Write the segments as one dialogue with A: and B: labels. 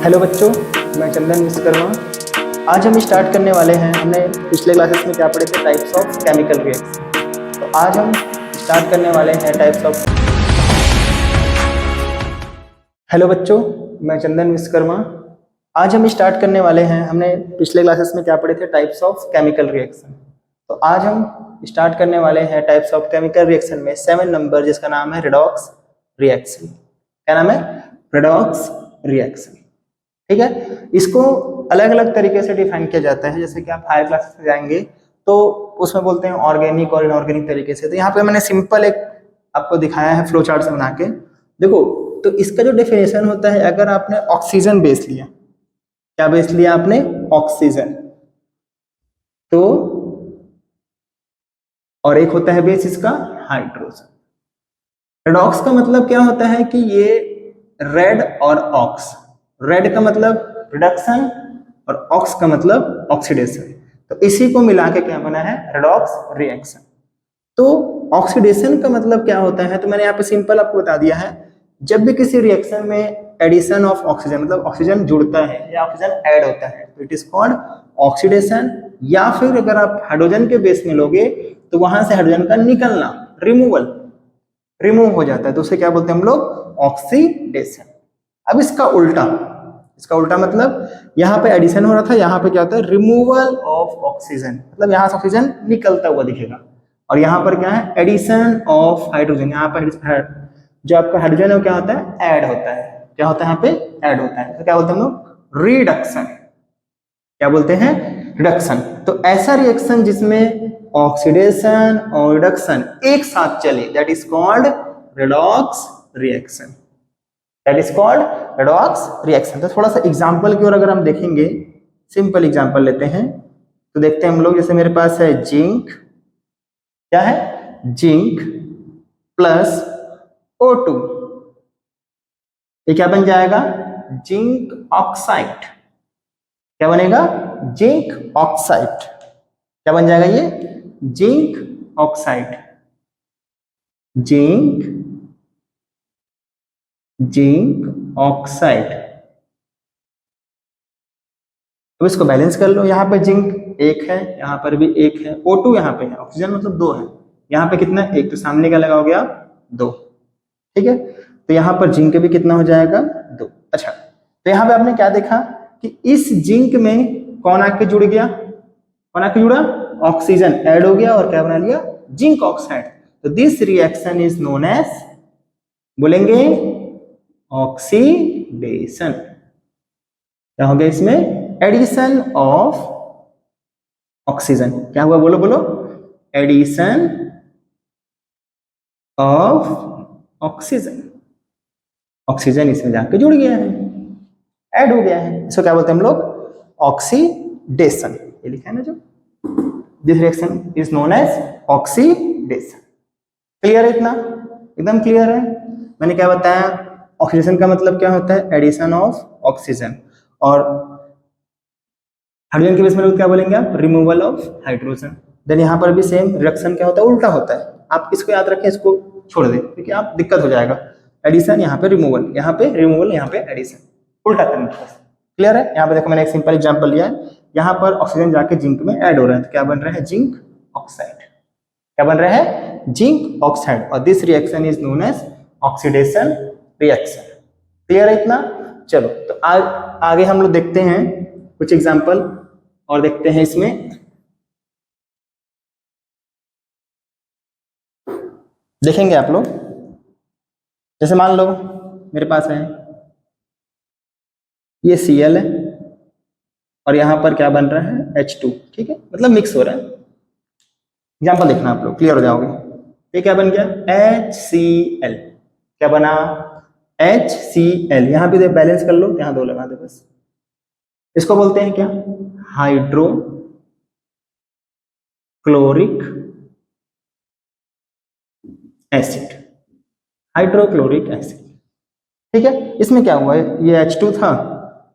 A: Hello बच्चों, मैं चंदन विश्वकर्मा। आज हम स्टार्ट करने वाले हैं। हमने पिछले क्लासेस में क्या पढ़े थे? Types of chemical reaction. तो आज हम स्टार्ट करने वाले हैं टाइप्स ऑफ। हेलो बच्चों, मैं चंदन विश्वकर्मा। आज हम स्टार्ट करने वाले हैं। हमने पिछले क्लासेस में क्या पढ़े थे? Types of chemical reaction. तो आज हम स्टार्ट करने वाले हैं टाइप्स ऑफ केमिकल रिएक्शन में 7 नंबर, जिसका नाम है रेडॉक्स रिएक्शन। क्या नाम है? Redox reaction. ठीक है। इसको अलग अलग तरीके से डिफाइन किया जाता है। जैसे कि आप हायर क्लासेस में जाएंगे तो उसमें बोलते हैं ऑर्गेनिक और इनऑर्गेनिक तरीके से। तो यहाँ पे मैंने सिंपल एक आपको दिखाया है फ्लो चार्ट से बना के। देखो, तो इसका जो डेफिनेशन होता है, अगर आपने ऑक्सीजन बेस लिया, क्या बेस लिया आपने? ऑक्सीजन। तो और एक होता है बेस इसका हाइड्रोजन। रेडॉक्स का मतलब क्या होता है कि ये रेड और ऑक्स, रेड का मतलब रिडक्शन और ऑक्स का मतलब ऑक्सीडेशन, तो इसी को मिला के क्या बना है? Redox reaction. तो ऑक्सीडेशन का मतलब क्या होता है? तो मैंने यहाँ पे सिंपल आपको बता दिया है। जब भी किसी रिएक्शन में एडिशन ऑफ ऑक्सीजन, मतलब ऑक्सीजन जुड़ता है या ऑक्सीजन ऐड होता है, तो इट इज कॉल्ड ऑक्सीडेशन। या फिर अगर आप हाइड्रोजन के बेस में लोगे तो वहां से हाइड्रोजन का निकलना, रिमूव हो जाता है, तो उसे क्या बोलते हैं हम लोग? ऑक्सीडेशन। अब इसका उल्टा मतलब यहाँ पे एडिशन हो रहा था, यहाँ पे क्या होता है? रिमूवल ऑफ ऑक्सीजन, मतलब यहाँ से ऑक्सीजन निकलता हुआ दिखेगा। और यहाँ पर क्या है? Addition of hydrogen. यहाँ पर जो आपका हाइड्रोजन है वो क्या होता है? ऐड होता है। क्या होता है? यहाँ पे ऐड होता है। तो क्या बोलते हैं हम लोग? रिडक्शन। क्या बोलते हैं? रिडक्शन। तो ऐसा रिएक्शन जिसमें ऑक्सीडेशन और रिडक्शन एक साथ चले, that is called redox reaction. That is called redox reaction. तो थोड़ा सा एग्जांपल की ओर अगर हम देखेंगे, सिंपल एग्जांपल लेते हैं, तो देखते हैं हम लोग। जैसे मेरे पास है जिंक, क्या है? जिंक प्लस O2, ये क्या बन जाएगा? Zinc oxide. क्या बनेगा? Zinc oxide. क्या बन जाएगा ये? Zinc oxide. Zinc oxide. अब इसको बैलेंस कर लो। यहाँ पे जिंक एक है, यहाँ पर भी एक है, O2 यहाँ पे है, ऑक्सीजन मतलब 2 है। यहाँ पे कितना? एक। तो सामने क्या लगा हो गया? 2। ठीक है। तो यहाँ पर जिंक भी कितना हो जाएगा? 2। अच्छा, तो यहाँ पे आपने क्या देखा कि इस जिंक में कौन आके जुड़ गया? कौन आके जुड़ा? ऑक्सीजन ऐड हो गया और क्या बना लिया? Zinc oxide. तो this reaction is known as, बोलेंगे, ऑक्सीडेशन। क्या हो गया इसमें? Addition of oxygen. क्या हुआ? बोलो बोलो। Addition of oxygen. ऑक्सीजन इसमें जाके जुड़ गया है, ऐड हो गया है। इसको क्या बोलते हैं हम लोग? ऑक्सीडेशन। ये लिखा है ना जो, this reaction is known as oxidation. Clear है इतना? एकदम क्लियर है। मैंने क्या बताया? ऑक्सीडेशन का मतलब क्या होता है? Addition of oxygen. और हाइड्रोजन के बेस में लोग क्या बोलेंगे आप? Removal of hydrogen. देन यहाँ पर भी सेम रिएक्शन क्या होता है? उल्टा होता है। आप इसको याद रखें, इसको छोड़ दें क्योंकि आप दिक्कत हो जाएगा। एडिशन यहाँ पे रिमूवल, यहाँ पे रिमूवल, यहाँ पे एडिशन, उल्टा करना है। क्लियर है? यहाँ पे देखो, मैंने एक सिंपल एग्जांपल लिया है। यहाँ पर ऑक्सीजन जाके जिंक में ऐड हो रहा है, तो क्या बन रहा है? Zinc oxide. क्या बन रहा है? Zinc oxide. और this reaction is known as oxidation reaction. Clear है इतना? चलो, तो आगे हम लोग देखते हैं कुछ एग्जांपल और देखते हैं इसमें। देखेंगे आप लोग, जैसे मान लो मेरे पास है ये Cl है और यहां पर क्या बन रहा है? H2। ठीक है, मतलब मिक्स हो रहा है। एग्जांपल देखना आप लोग, क्लियर हो जाओगे। ये क्या बन गया? HCl। क्या बना? HCl। यहां भी बैलेंस कर लो, यहां 2 लगा दो बस। इसको बोलते हैं क्या? Hydrochloric acid. Hydrochloric acid. ठीक है। इसमें क्या हुआ? ये H2 था,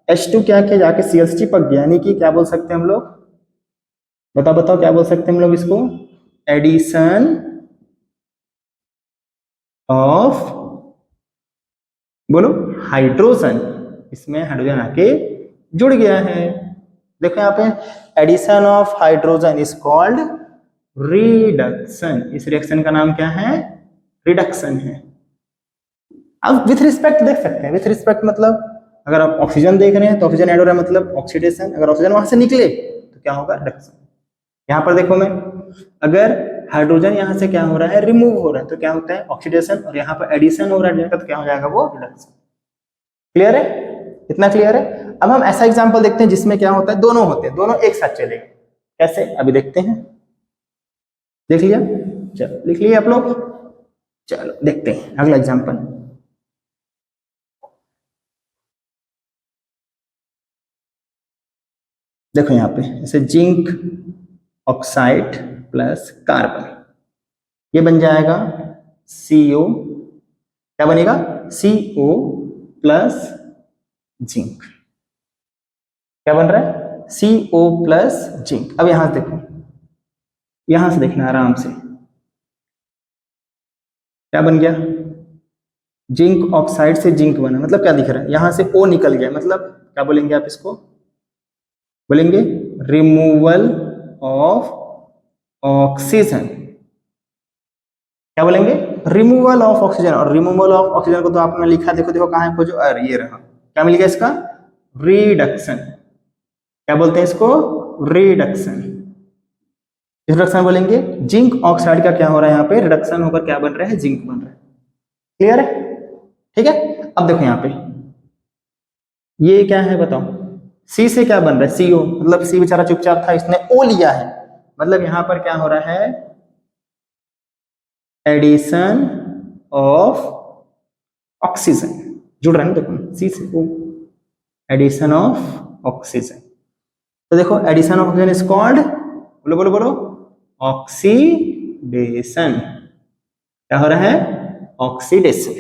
A: H2 क्या किया? जाके Cl से चिपक गया, यानी कि क्या बोल सकते हैं हम लोग? बताओ बताओ, क्या बोल सकते हैं हम लोग इसको? एडिशन ऑफ, बोलो, हाइड्रोजन। इसमें हाइड्रोजन आके जुड़ गया है। देखो यहाँ पे addition of hydrogen is called reduction. इस रिएक्शन का नाम क्या है? रिडक्शन है। अब विथ रिस्पेक्ट देख सकते हैं, विथ रिस्पेक्ट मतलब अगर आप ऑक्सीजन देख रहे हैं तो ऑक्सीजन ऐड हो रहा है मतलब ऑक्सीडेशन, अगर ऑक्सीजन वहां से निकले तो क्या होगा? रिडक्शन। यहाँ पर देखो मैं, अगर हाइड्रोजन यहाँ से क्या हो रहा है? रिमूव हो रहा है तो क्या होता है? ऑक्सीडेशन, और यहाँ पर एडिशन हो रहा है तो क्या हो जाएगा? वो रिडक्शन। क्लियर है? इतना क्लियर है? अब हम ऐसा एग्जांपल देखते हैं जिसमें क्या होता है, दोनों होते हैं, दोनों एक साथ चलेंगे। कैसे? अभी देखते हैं। देख लिया? चलो लिख लिया आप लोग? चलो देखते हैं अगला एग्जांपल। देखो यहाँ पे जैसे जिंक ऑक्साइड प्लस कार्बन, ये बन जाएगा CO। क्या बनेगा? CO plus zinc. क्या बन रहा है? CO plus zinc. अब यहां से देखो, यहां से देखना आराम से, क्या बन गया? जिंक ऑक्साइड से जिंक बना, मतलब क्या दिख रहा है? यहां से O निकल गया, मतलब क्या बोलेंगे आप इसको? बोलेंगे रिमूवल ऑफ ऑक्सीजन। क्या बोलेंगे? Removal of oxygen. और रिमूवल ऑफ ऑक्सीजन को तो आपने लिखा, देखो देखो कहां है, जो ये रहा। क्या मिल गया इसका? रिडक्शन। क्या बोलते हैं इसको? रिडक्शन। इस रिडक्शन बोलेंगे जिंक ऑक्साइड का क्या हो रहा है? यहाँ पे रिडक्शन होकर क्या बन रहा है? जिंक बन रहा है। क्लियर है? ठीक है। अब देखो यहाँ पे ये क्या है बताओ? सी से क्या बन रहा है? CO, मतलब सी बेचारा चुपचाप था, इसने O लिया है, मतलब यहां पर क्या हो रहा है? एडिशन ऑफ ऑक्सीजन जुड़ रहा है ना, देखो सी से O, एडिशन ऑफ ऑक्सीजन। तो देखो addition of oxygen is called, बोलो बोलो बोलो, ऑक्सीडेशन। क्या हो रहा है? ऑक्सीडेशन।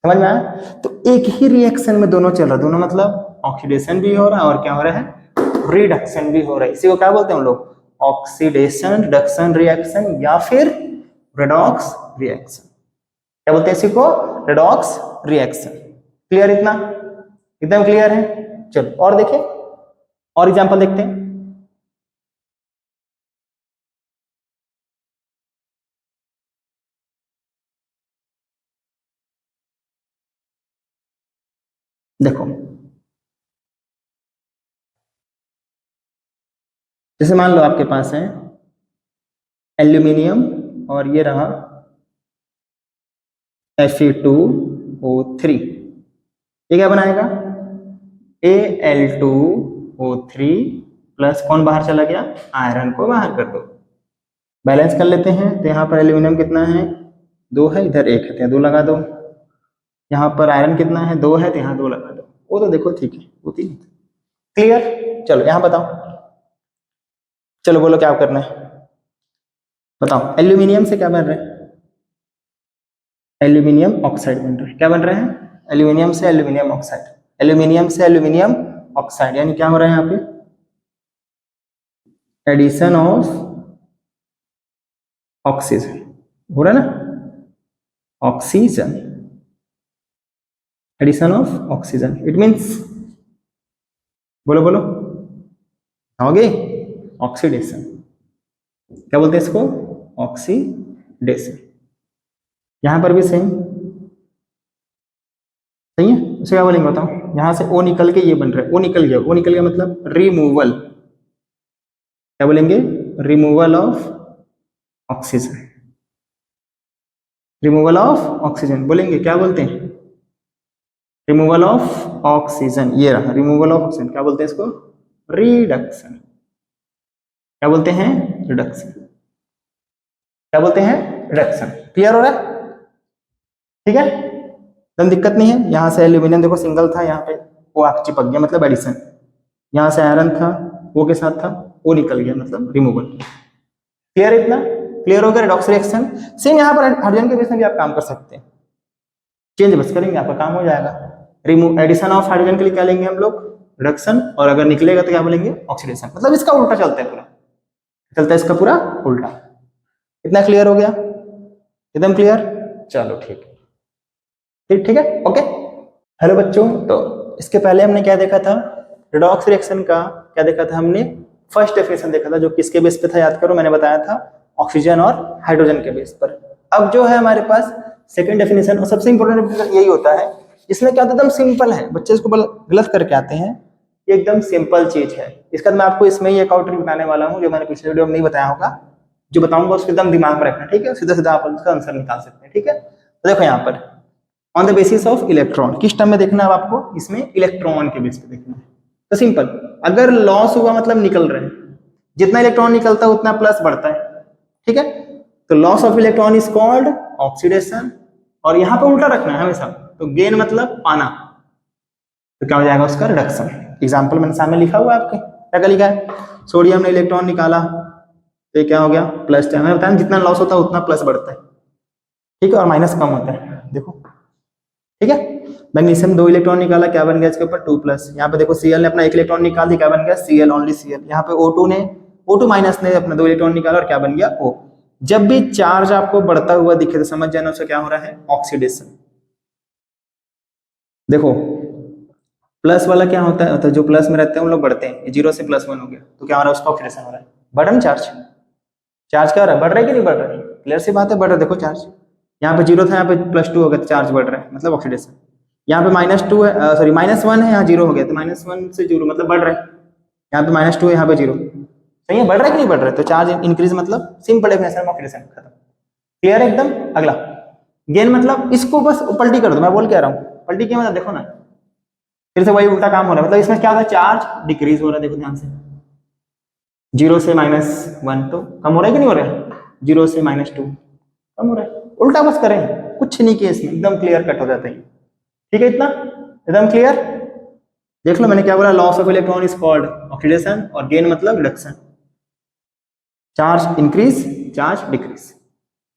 A: समझ में आया? तो एक ही रिएक्शन में दोनों चल रहा है, दोनों मतलब ऑक्सीडेशन भी हो रहा है और क्या हो रहा है? रिडक्शन भी हो रहा है। इसी को क्या बोलते हैं हम लोग? ऑक्सीडेशन रिडक्शन रिएक्शन, या फिर रेडॉक्स रिएक्शन। क्या बोलते हैं इसी को? Redox reaction. क्लियर? इतना एकदम क्लियर है? चलो और देखें, और एग्जांपल देखते हैं। देखो जैसे मान लो आपके पास है एल्यूमिनियम और ये रहा Fe2O3, ये क्या बनाएगा? Al2O3 प्लस कौन बाहर चला गया? आयरन को बाहर कर दो। बैलेंस कर लेते हैं। तो यहाँ पर एल्यूमिनियम कितना है? 2 है, इधर 1 है तो यहाँ 2 लगा दो। यहाँ पर आयरन कितना है? 2 है तो यहाँ 2 लगा दो। वो तो देखो ठीक है, वो 3। क्लियर? चलो यहाँ बताओ, चलो बोलो क्या करना है, बताओ। एल्यूमिनियम से क्या बन रहा है? एल्यूमिनियम ऑक्साइड बन रहा है। क्या बन रहा है? एल्यूमिनियम से एल्यूमिनियम ऑक्साइड, एल्यूमिनियम से एल्यूमिनियम ऑक्साइड, यानी क्या हो रहा है यहाँ पे? एडिशन ऑफ ऑक्सीजन हो रहा है ना? Oxygen, addition of oxygen, it means, बोलो बोलो, होगी ऑक्सीडेशन। क्या बोलते हैं इसको? ऑक्सीडेशन। यहां पर भी सेम, सही है? उसे क्या बोलेंगे बताओ? यहां से O निकल के ये बन रहा है, O निकल गया, O निकल गया मतलब रिमूवल। क्या बोलेंगे? Removal of oxygen, removal of oxygen बोलेंगे। क्या बोलते हैं? रिमूवल ऑफ ऑक्सीजन, ये रहा रिमूवल ऑफ ऑक्सीजन। क्या बोलते हैं इसको? रिडक्शन। क्या बोलते हैं? रिडक्शन। क्या बोलते हैं? रिडक्शन। क्लियर हो रहा है? ठीक है, तो दिक्कत नहीं है। यहां से एल्यूमिनियम देखो सिंगल था, यहाँ पे वो आके चिपक गया मतलब एडिशन। यहाँ से आयरन था, वो के साथ था, वो निकल गया मतलब रिमूवल। क्लियर है? इतना क्लियर हो गया? Redox reaction. सेम यहाँ पर हाइड्रोजन के केस में भी आप काम कर सकते हैं, चेंज बस करेंगे, आपका काम हो जाएगा। रिमूव एडिशन ऑफ हाइड्रोजन के लिए क्या लेंगे हम लोग? रिडक्शन, और अगर निकलेगा तो क्या बोलेंगे? ऑक्सीडेशन। मतलब इसका उल्टा चलता है, पूरा चलता है इसका पूरा उल्टा। इतना क्लियर हो गया? एकदम क्लियर? चलो ठीक है, ठीक है, ओके। हेलो बच्चों, तो इसके पहले हमने क्या देखा था, रेडॉक्स रिएक्शन का क्या देखा था हमने, फर्स्ट डेफिनेशन देखा था जो किसके बेस पे था, याद करो, मैंने बताया था ऑक्सीजन और हाइड्रोजन के बेस पर। अब जो है हमारे पास सेकंड डेफिनेशन, और सबसे इंपॉर्टेंट डेफिनेशन यही होता है, इसमें क्या होता है एकदम सिंपल है, बच्चे इसको गलत करके आते हैं, ये एकदम सिंपल चीज है। इसका मैं आपको इसमें ही एक आउट ट्रिक बताने वाला हूँ जो मैंने पिछले वीडियो में नहीं बताया होगा, जो बताऊंगा उसको एकदम दिमाग में रखना, ठीक है, सीधा सीधा आप उसका आंसर निकाल सकते हैं, ठीक है। तो देखो यहाँ पर on the basis of electron, किस टर्म में देखना है आपको, इसमें इलेक्ट्रॉन के बेस पे देखना है। तो सिंपल, अगर लॉस हुआ मतलब निकल रहे हैं, जितना इलेक्ट्रॉन निकलता है उतना प्लस बढ़ता है, ठीक है। तो loss of electron is called oxidation, और यहाँ पे उल्टा रखना है हमेशा, तो गेन मतलब पाना, तो क्या हो जाएगा उसका रिडक्शन। एग्जाम्पल मैंने सामने लिखा हुआ है आपके, क्या लिखा है, सोडियम ने इलेक्ट्रॉन निकाला तो ये क्या हो गया प्लस 10, मैंने बताया जितना लॉस होता है उतना प्लस बढ़ता है, ठीक है, और माइनस कम होता है, देखो, ठीक है। मैग्नीशियम 2 इलेक्ट्रॉन निकाला, क्या बन गया इसके ऊपर 2 प्लस, यहाँ पे देखो Cl ने अपना 1 इलेक्ट्रॉन निकाल दिया, क्या बन गया Cl, ओनली Cl। यहाँ पे O2 माइनस ने अपना 2 इलेक्ट्रॉन निकाला और क्या बन गया O। जब भी चार्ज आपको बढ़ता हुआ दिखे तो समझ जाना उसका क्या हो रहा है, ऑक्सीडेशन। देखो प्लस वाला क्या होता है, तो जो प्लस में रहते हैं उन लोग बढ़ते हैं, 0 से +1 हो गया तो क्या हो रहा है उसका ऑक्सीडेशन हो रहा है, बढ़ा ना चार्ज, चार्ज क्या हो रहा है, बढ़ रहा है कि नहीं बढ़ रहा है, क्लियर सी बात है, बढ़ रहा है। देखो चार्ज यहाँ पे 0 था, यहाँ पे +2 हो गया तो चार्ज बढ़ रहा है, मतलब ऑक्सीडेशन। यहाँ पे -2 है, सॉरी -1 है, यहाँ 0 हो गया तो -1 से 0 मतलब बढ़ रहा है, यहाँ पे -2 है, यहाँ पे 0, सही है, बढ़ रहा है कि नहीं बढ़ रहा है, तो चार्ज इंक्रीज मतलब सिंपल डेफिनेशन ऑक्सीडेशन, खत्म, क्लियर एकदम। अगला गेन मतलब, इसको बस पलटी कर दो, मैं बोल क्या रहा हूँ, पलटी क्या मतलब, देखो ना फिर से वही उल्टा काम हो रहा है, मतलब इसमें क्या होता है, चार्ज डिक्रीज हो रहा है, देखो ध्यान से, 0 से -1 तो कम हो रहा है कि नहीं हो रहा है, 0 से -2 कम हो रहा है, उल्टा बस करें, कुछ नहीं किया इसमें, एकदम क्लियर कट हो जाता है, ठीक है, इतना एकदम क्लियर। देख लो मैंने क्या बोला, loss of electron is called oxidation, और गेन मतलब reduction, charge increase charge decrease,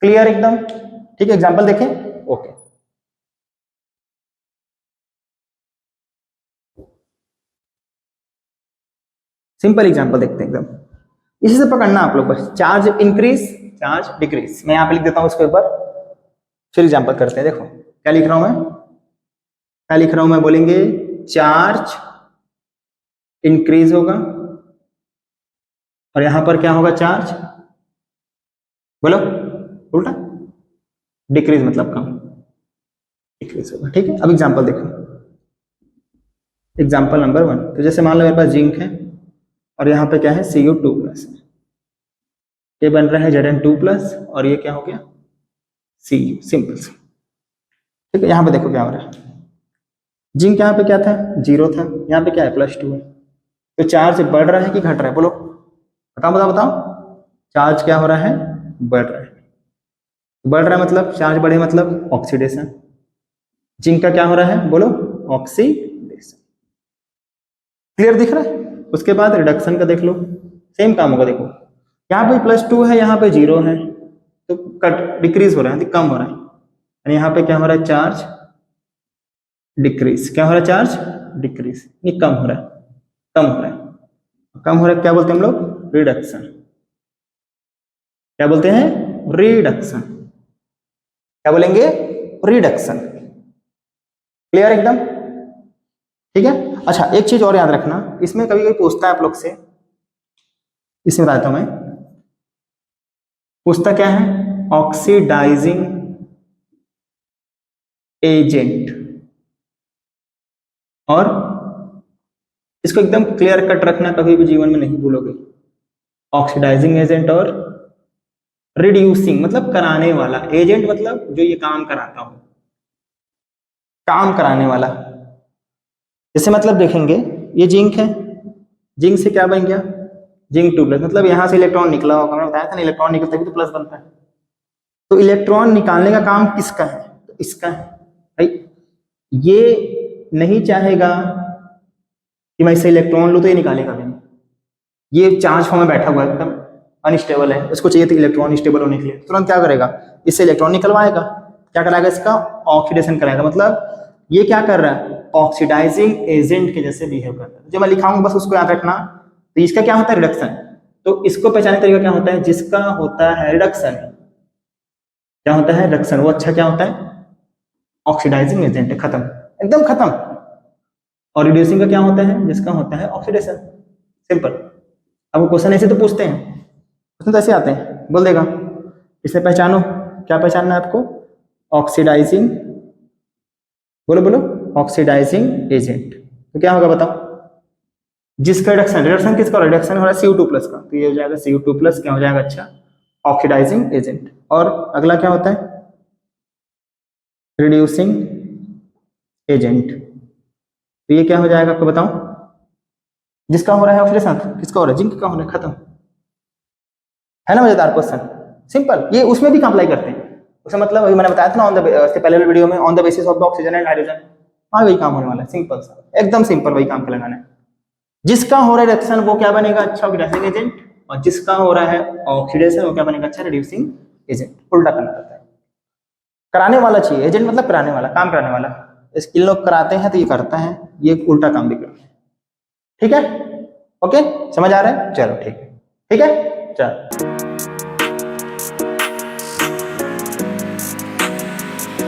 A: clear एकदम, ठीक है। एग्जांपल देखें, ओके, सिंपल एग्जांपल देखते हैं एकदम, इसी से पकड़ना आप लोग बस, चार्ज इंक्रीज चार्ज डिक्रीज, मैं यहाँ पे लिख देता हूँ इसको एक बार, फिर एग्जांपल करते हैं। देखो क्या लिख रहा हूं मैं, क्या लिख रहा हूं मैं, बोलेंगे चार्ज इंक्रीज होगा, और यहां पर क्या होगा, चार्ज, बोलो उल्टा, डिक्रीज मतलब कम, डिक्रीज होगा, ठीक है। अब एग्जांपल देखो, एग्जांपल नंबर 1, तो जैसे मान लो मेरे पास जिंक है और यहाँ पे क्या है Cu2+, ये बन रहा है Zn2+, और ये क्या हो गया Cu, सिंपल से, ठीक है। यहाँ पे देखो क्या हो रहा है, जिंक यहाँ पे क्या था 0 था, यहाँ पे क्या है +2 है, तो चार्ज बढ़ रहा है कि घट रहा है, बोलो बताओ बताओ बताओ, चार्ज क्या हो रहा है, बढ़ रहा है, बढ़ रहा है मतलब चार्ज बढ़े मतलब ऑक्सीडेशन, जिंक का क्या हो रहा है, बोलो ऑक्सीडेशन, क्लियर दिख रहा है। उसके बाद रिडक्शन का देख लो, सेम काम होगा, देखो यहाँ पे +2 है, यहाँ पे 0 है, तो कट डिक्रीज हो रहा है, कम हो रहा है, और यहाँ पे क्या हो रहा है, चार्ज डिक्रीज, क्या हो रहा है, चार्ज डिक्रीज, ये कम हो रहा है, कम हो रहा है, कम हो रहा है, क्या बोलते हैं हम लोग, रिडक्शन, क्या बोलते हैं, रिडक्शन, क्या बोलेंगे, रिडक्शन, क्लियर एकदम, ठीक है। अच्छा एक चीज और याद रखना, इसमें कभी कभी पूछता है आप लोग से, इसमें बताता हूं मैं, पूछता क्या है, ऑक्सीडाइजिंग एजेंट, और इसको एकदम क्लियर कट रखना, कभी भी जीवन में नहीं भूलोगे, ऑक्सीडाइजिंग एजेंट और रिड्यूसिंग मतलब कराने वाला, एजेंट मतलब जो ये काम कराता हो, काम कराने वाला, जैसे मतलब देखेंगे ये जिंक है, जिंक से क्या बन गया, Zn2+, मतलब यहां से इलेक्ट्रॉन निकला होगा, मैंने बताया था ना, इलेक्ट्रॉन निकलता भी तो प्लस बनता है, तो इलेक्ट्रॉन निकालने का काम किसका है, तो इसका है भाई, ये नहीं चाहेगा कि मैं इससे इलेक्ट्रॉन लूं तो ये निकालेगा भी नहीं, ये चार्ज फॉर्म में बैठा हुआ है, एकदम अनस्टेबल है, उसको चाहिए था इलेक्ट्रॉन स्टेबल होने के लिए, तुरंत क्या करेगा, इससे इलेक्ट्रॉन निकलवाएगा, क्या कराएगा, इसका ऑक्सीडेशन कराएगा, मतलब ये क्या कर रहा है, ऑक्सीडाइजिंग एजेंट के जैसे बिहेव करता है, जो मैं लिखाऊंगा बस उसको याद रखना। तो इसका क्या होता है, रिडक्शन, तो इसको पहचानने तरीका क्या होता है, जिसका होता है रिडक्शन, क्या होता है रिडक्शन, वो अच्छा क्या होता है, ऑक्सीडाइजिंग एजेंट है, खत्म, एकदम खत्म, और रिड्यूसिंग का क्या होता है, जिसका होता है ऑक्सीडेशन। सिंपल। अब क्वेश्चन ऐसे तो पूछते हैं, क्वेश्चन तो ऐसे आते हैं, बोल देगा इसे पहचानो, क्या पहचानना है आपको, ऑक्सीडाइजिंग, बोलो बोलो, ऑक्सीडाइजिंग एजेंट। तो क्या होगा बताओ, जिसका रिडक्शन, रिडक्शन किसका, रिडक्शन हो रहा है CO2+ का, तो ये हो जाएगा CO2+, क्या हो जाएगा, अच्छा, ऑक्सीडाइजिंग एजेंट। और अगला क्या होता है, रिड्यूसिंग एजेंट, तो ये क्या हो जाएगा आपको बताओ, जिसका हो रहा है ऑक्सीडेशन, किसका हो रहा है, जिंक का हो रहा है, खत्म। है ना मजेदार क्वेश्चन, सिंपल। ये उसमें भी काम अप्लाई करते हैं, उसमें मतलब वही मैंने बताया था ना ऑन द पहले वाले वीडियो में, on the basis of the oxygen and hydrogen, हाँ वही काम होने वाला है, सिंपल सा, एकदम सिंपल, वही काम का लगाना है। जिसका हो रहा है रिएक्शन वो क्या बनेगा, अच्छा ऑक्सीडाइजिंग एजेंट, और जिसका हो रहा है ऑक्सीडेशन वो क्या बनेगा, अच्छा रिड्यूसिंग एजेंट। उल्टा करना रहता है, कराने वाला चाहिए, एजेंट मतलब कराने वाला, काम कराने वाला। इन लोग कराते हैं तो ये करता है, ये उल्टा काम भी करते हैं। ठीक है, ओके, समझ आ रहा है, चलो ठीक है, ठीक है, चलो।